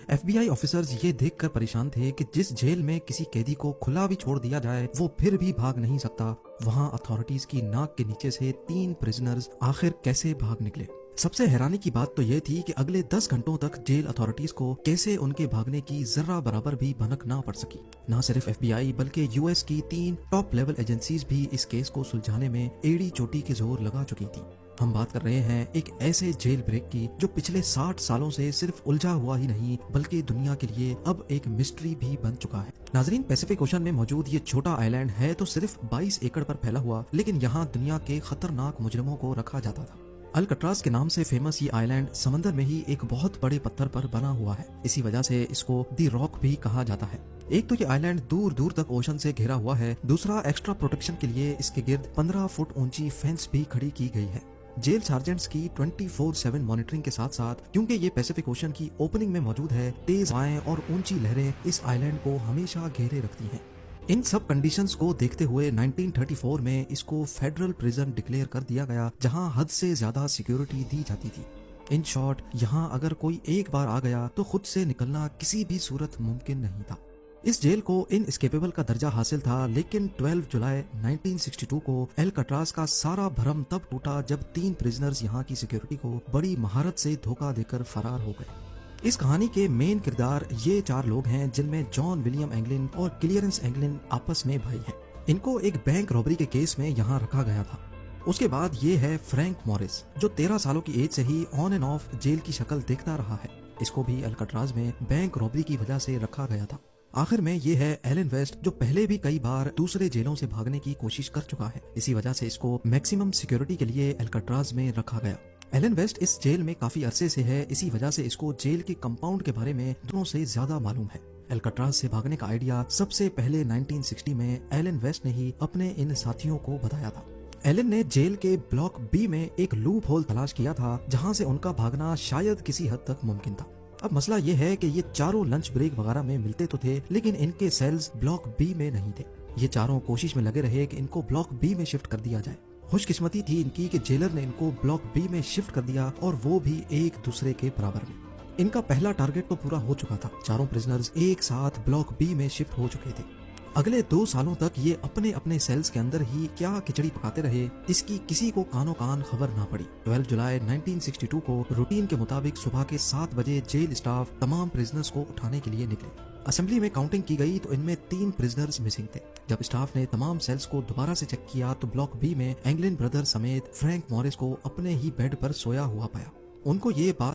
FBI officers ये देखकर परेशान थे कि जिस जेल में किसी कैदी को खुला भी छोड़ दिया जाए वो फिर भी भाग नहीं सकता, वहां अथॉरिटीज की नाक के नीचे से 3 प्रिजनर्स आखिर कैसे भाग निकले। सबसे हैरानी की बात तो ये थी कि अगले 10 घंटों तक जेल अथॉरिटीज को कैसे उनके भागने की जर्रा बराबर भी भनक ना पड़ सकी। न सिर्फ एफबीआई बल्कि यूएस की 3 टॉप लेवल एजेंसीज भी इस केस को सुलझाने में एड़ी चोटी के जोर लगा चुकी थी। हम बात कर रहे हैं एक ऐसे जेल ब्रेक की जो पिछले 60 सालों से सिर्फ उलझा हुआ ही नहीं बल्कि दुनिया के लिए अब एक मिस्ट्री भी बन चुका है। नाजरीन, पैसिफिक ओशन में मौजूद ये छोटा आइलैंड है तो सिर्फ 22 एकड़ पर फैला हुआ, लेकिन यहाँ दुनिया के खतरनाक मुजरिमों को रखा जाता था। अल्कट्राज के नाम से फेमस ये आइलैंड समंदर में ही एक बहुत बड़े पत्थर पर बना हुआ है। इसी वजह से इसको दी रॉक भी कहा जाता है। एक तो ये आइलैंड दूर दूर तक ओशन से घिरा हुआ है, दूसरा एक्स्ट्रा प्रोटेक्शन के लिए इसके गिर्द 15 फुट ऊंची फेंस भी खड़ी की गई है। जेल सार्जेंट्स की 24/7 मॉनिटरिंग के साथ साथ, क्योंकि ये पैसिफिक ओशन की ओपनिंग में मौजूद है, तेज हवाएं और ऊंची लहरें इस आइलैंड को हमेशा घेरे रखती हैं। इन सब कंडीशंस को देखते हुए 1934 में इसको फेडरल प्रिजन डिक्लेयर कर दिया गया, जहां हद से ज्यादा सिक्योरिटी दी जाती थी। इन शॉर्ट, यहाँ अगर कोई एक बार आ गया तो खुद से निकलना किसी भी सूरत मुमकिन नहीं था। इस जेल को इनएस्केपेबल का दर्जा हासिल था, लेकिन 12 जुलाई 1962 को एल्कट्राज का सारा भरम तब टूटा जब 3 प्रिजनर्स यहाँ की सिक्योरिटी को बड़ी महारत से धोखा देकर फरार हो गए। इस कहानी के मेन किरदार ये 4 लोग हैं, जिनमें जॉन विलियम एंगलिन और क्लियरेंस एंगलिन आपस में भाई हैं। इनको एक बैंक रॉबरी के केस में यहाँ रखा गया था। उसके बाद ये है फ्रैंक मॉरिस, जो 13 सालों की एज से ही ऑन एंड ऑफ जेल की शक्ल देखता रहा है। इसको भी अल्कट्राज में बैंक रॉबरी की वजह से रखा गया था। आखिर में ये है एलन वेस्ट, जो पहले भी कई बार दूसरे जेलों से भागने की कोशिश कर चुका है। इसी वजह से इसको मैक्सिमम सिक्योरिटी के लिए अल्कट्राज में रखा गया। एलन वेस्ट इस जेल में काफी अरसे से है, इसी वजह से इसको जेल के कंपाउंड के बारे में दोनों से ज्यादा मालूम है। अल्कट्राज से भागने का आइडिया सबसे पहले 1960 में एलन वेस्ट ने ही अपने इन साथियों को बताया था। एलन ने जेल के ब्लॉक बी में एक लूप होल तलाश किया था, जहां से उनका भागना शायद किसी हद तक मुमकिन था। अब मसला ये है कि ये चारों लंच ब्रेक वगैरह में मिलते तो थे, लेकिन इनके सेल्स ब्लॉक बी में नहीं थे। ये चारों कोशिश में लगे रहे कि इनको ब्लॉक बी में शिफ्ट कर दिया जाए। खुशकिस्मती थी इनकी कि जेलर ने इनको ब्लॉक बी में शिफ्ट कर दिया, और वो भी एक दूसरे के बराबर में। इनका पहला टारगेट तो पूरा हो चुका था। चारों प्रिजनर्स एक साथ ब्लॉक बी में शिफ्ट हो चुके थे। अगले 2 सालों तक ये अपने अपने सेल्स के अंदर ही क्या खिचड़ी पकाते रहे, इसकी किसी को कानो कान खबर ना पड़ी। 12 जुलाई 1962 को रूटीन के मुताबिक सुबह के 7 बजे जेल स्टाफ तमाम प्रिजनर्स को उठाने के लिए निकले। असेंबली में काउंटिंग की गई तो इनमें 3 प्रिजनर्स मिसिंग थे। जब स्टाफ ने तमाम सेल्स को दोबारा से चेक किया तो ब्लॉक बी में एंगलिन ब्रदर समेत फ्रैंक मॉरिस को अपने ही बेड पर सोया हुआ पाया। उनको ये बात